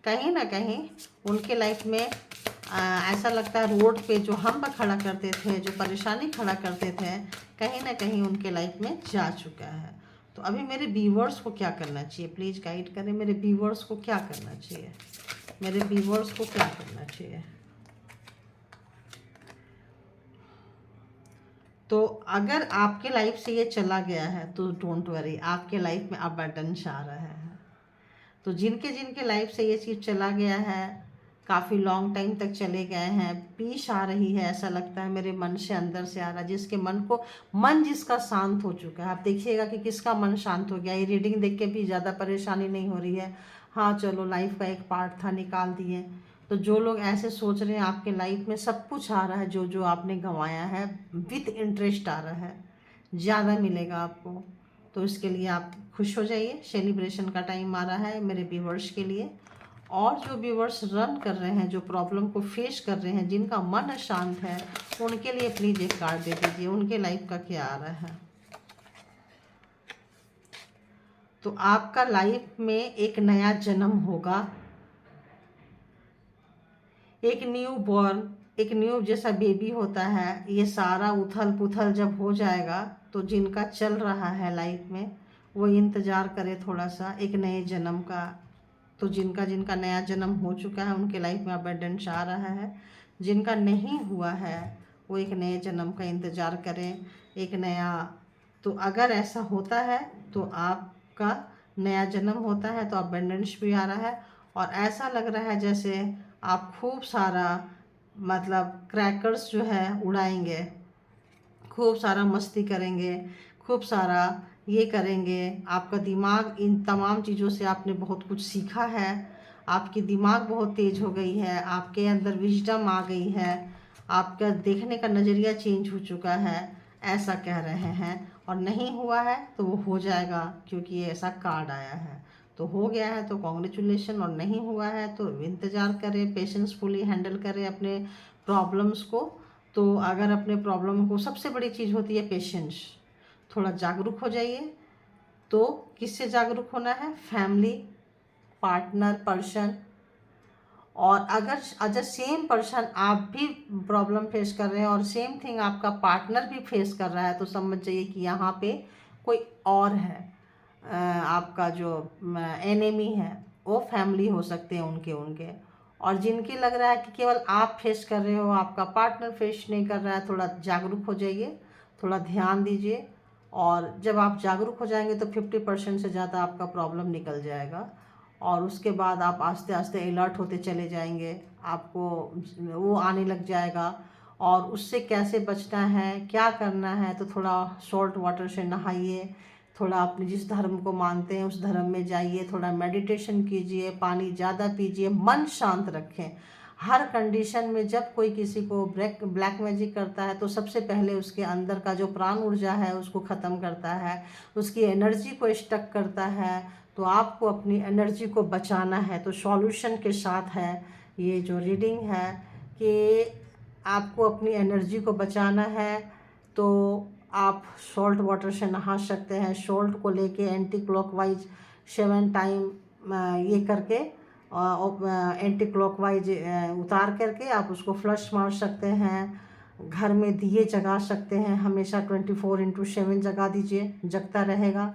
कहीं ना कहीं उनके लाइफ में ऐसा लगता है रोड पे जो हम खड़ा करते थे, जो परेशानी खड़ा करते थे, कहीं ना कहीं उनके लाइफ में जा चुका है। तो अभी मेरे व्यूअर्स को क्या करना चाहिए, प्लीज़ गाइड करें। मेरे व्यूअर्स को क्या करना चाहिए, मेरे व्यूअर्स को क्या करना चाहिए। तो अगर आपके लाइफ से ये चला गया है तो डोंट वरी, आपके लाइफ में अबंडेंस आ रहा है। तो जिनके जिनके लाइफ से ये चीज़ चला गया है, काफ़ी लॉन्ग टाइम तक चले गए हैं, पीस आ रही है, ऐसा लगता है मेरे मन से, अंदर से आ रहा है, जिसके मन जिसका शांत हो चुका है। आप देखिएगा कि किसका मन शांत हो गया। ये रीडिंग देख के भी ज़्यादा परेशानी नहीं हो रही है, हाँ चलो लाइफ का एक पार्ट था, निकाल दिए। तो जो लोग ऐसे सोच रहे हैं आपके लाइफ में सब कुछ आ रहा है, जो जो आपने गंवाया है विथ इंटरेस्ट आ रहा है, ज़्यादा मिलेगा आपको। तो इसके लिए आप खुश हो जाइए, सेलिब्रेशन का टाइम आ रहा है मेरे व्यूवर्स के लिए। और जो व्यूवर्स रन कर रहे हैं, जो प्रॉब्लम को फेस कर रहे हैं, जिनका मन अशांत है, उनके लिए प्लीज़ एक कार्ड दे दीजिए, उनके लाइफ का क्या आ रहा है। तो आपका लाइफ में एक नया जन्म होगा, एक न्यू बॉर्न, एक न्यू जैसा बेबी होता है। ये सारा उथल पुथल जब हो जाएगा तो जिनका चल रहा है लाइफ में, वो इंतज़ार करे थोड़ा सा एक नए जन्म का। तो जिनका जिनका नया जन्म हो चुका है उनके लाइफ में अबंडेंस आ रहा है, जिनका नहीं हुआ है वो एक नए जन्म का इंतज़ार करें, एक नया। तो अगर ऐसा होता है तो आपका नया जन्म होता है तो अबंडेंस भी आ रहा है। और ऐसा लग रहा है जैसे आप खूब सारा मतलब क्रैकर्स जो है उड़ाएंगे, खूब सारा मस्ती करेंगे, खूब सारा ये करेंगे। आपका दिमाग इन तमाम चीज़ों से आपने बहुत कुछ सीखा है, आपकी दिमाग बहुत तेज़ हो गई है, आपके अंदर विजडम आ गई है, आपका देखने का नज़रिया चेंज हो चुका है, ऐसा कह रहे हैं। और नहीं हुआ है तो वो हो जाएगा, क्योंकि ये ऐसा कार्ड आया है। तो हो गया है तो कॉन्ग्रेचुलेशन, और नहीं हुआ है तो इंतज़ार करें, पेशेंसफुली हैंडल करें अपने प्रॉब्लम्स को। तो अगर अपने प्रॉब्लम को, सबसे बड़ी चीज़ होती है पेशेंस, थोड़ा जागरूक हो जाइए। तो किससे जागरूक होना है, फैमिली, पार्टनर, पर्सन। और अगर सेम पर्सन आप भी प्रॉब्लम फेस कर रहे हैं और सेम थिंग आपका पार्टनर भी फेस कर रहा है, तो समझ जाइए कि यहाँ पे कोई और है। आपका जो एनिमी है वो फैमिली हो सकते हैं उनके उनके। और जिनके लग रहा है कि केवल आप फेस कर रहे हो, आपका पार्टनर फेस नहीं कर रहा है, थोड़ा जागरूक हो जाइए, थोड़ा ध्यान दीजिए। और जब आप जागरूक हो जाएंगे तो 50% से ज़्यादा आपका प्रॉब्लम निकल जाएगा। और उसके बाद आप आस्ते आस्ते अलर्ट होते चले जाएंगे, आपको वो आने लग जाएगा। और उससे कैसे बचना है, क्या करना है, तो थोड़ा सॉल्ट वाटर से नहाइए, थोड़ा अपने जिस धर्म को मानते हैं उस धर्म में जाइए, थोड़ा मेडिटेशन कीजिए, पानी ज़्यादा पीजिए, मन शांत रखें। हर कंडीशन में जब कोई किसी को ब्लैक मैजिक करता है तो सबसे पहले उसके अंदर का जो प्राण ऊर्जा है उसको ख़त्म करता है, उसकी एनर्जी को स्टक करता है। तो आपको अपनी एनर्जी को बचाना है, तो सॉल्यूशन के साथ है ये जो रीडिंग है कि आपको अपनी एनर्जी को बचाना है। तो आप सॉल्ट वाटर से नहा सकते हैं, सॉल्ट को लेके एंटी क्लॉकवाइज 7 टाइम ये करके एंटी क्लॉकवाइज उतार करके आप उसको फ्लश मार सकते हैं। घर में दिए जगा सकते हैं, हमेशा 24/7 जगा दीजिए, जगता रहेगा।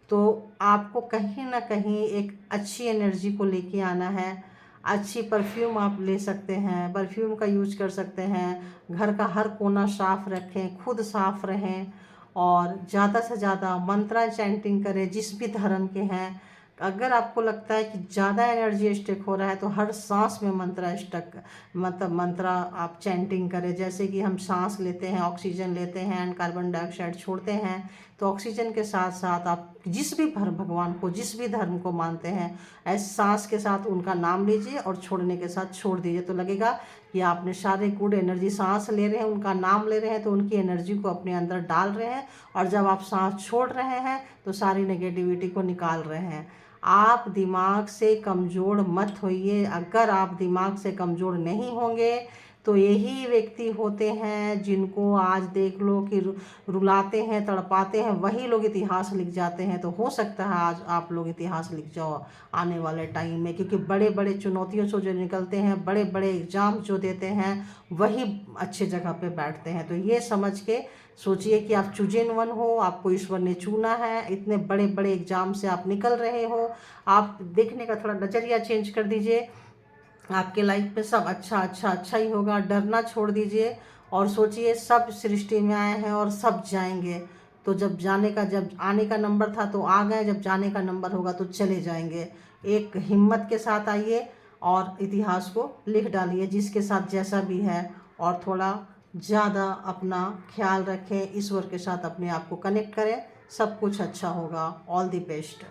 तो आपको कहीं ना कहीं एक अच्छी एनर्जी को लेके आना है। अच्छी परफ्यूम आप ले सकते हैं, परफ्यूम का यूज कर सकते हैं। घर का हर कोना साफ रखें, खुद साफ रहें। और ज़्यादा से ज़्यादा मंत्रा चैंटिंग करें जिस भी धर्म के हैं। अगर आपको लगता है कि ज़्यादा एनर्जी स्टक हो रहा है तो हर सांस में मंत्रा स्टक मतलब मंत्रा आप चैंटिंग करें। जैसे कि हम सांस लेते हैं, ऑक्सीजन लेते हैं एंड कार्बन डाइऑक्साइड छोड़ते हैं, तो ऑक्सीजन के साथ साथ आप जिस भी भगवान को, जिस भी धर्म को मानते हैं, ऐसे सांस के साथ उनका नाम लीजिए और छोड़ने के साथ छोड़ दीजिए। तो लगेगा कि आपने सारे गुड एनर्जी, सांस ले रहे हैं उनका नाम ले रहे हैं तो उनकी एनर्जी को अपने अंदर डाल रहे हैं, और जब आप सांस छोड़ रहे हैं तो सारी नेगेटिविटी को निकाल रहे हैं। आप दिमाग से कमज़ोर मत होइए। अगर आप दिमाग से कमज़ोर नहीं होंगे तो यही व्यक्ति होते हैं जिनको आज देख लो कि रुलाते हैं, तड़पाते हैं, वही लोग इतिहास लिख जाते हैं। तो हो सकता है आज आप लोग इतिहास लिख जाओ आने वाले टाइम में, क्योंकि बड़े बड़े चुनौतियों से जो निकलते हैं, बड़े बड़े एग्ज़ाम जो देते हैं, वही अच्छे जगह पे बैठते हैं। तो ये समझ के सोचिए कि आप चूजन वन हो, आपको ईश्वर ने चुना है, इतने बड़े बड़े एग्ज़ाम से आप निकल रहे हो। आप देखने का थोड़ा नज़रिया चेंज कर दीजिए, आपके लाइफ में सब अच्छा अच्छा अच्छा ही होगा। डरना छोड़ दीजिए और सोचिए सब सृष्टि में आए हैं और सब जाएंगे। तो जब आने का नंबर था तो आ गए, जब जाने का नंबर होगा तो चले जाएंगे। एक हिम्मत के साथ आइए और इतिहास को लिख डालिए जिसके साथ जैसा भी है, और थोड़ा ज़्यादा अपना ख्याल रखें, ईश्वर के साथ अपने आप को कनेक्ट करें, सब कुछ अच्छा होगा। All the best.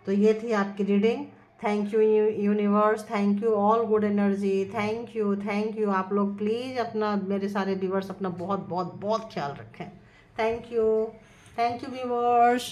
तो ये थी आपकी reading. Thank you universe, thank you all good energy, thank you thank you. आप लोग प्लीज़ अपना, मेरे सारे व्यूवर्स अपना बहुत बहुत बहुत ख्याल रखें। Thank you viewers.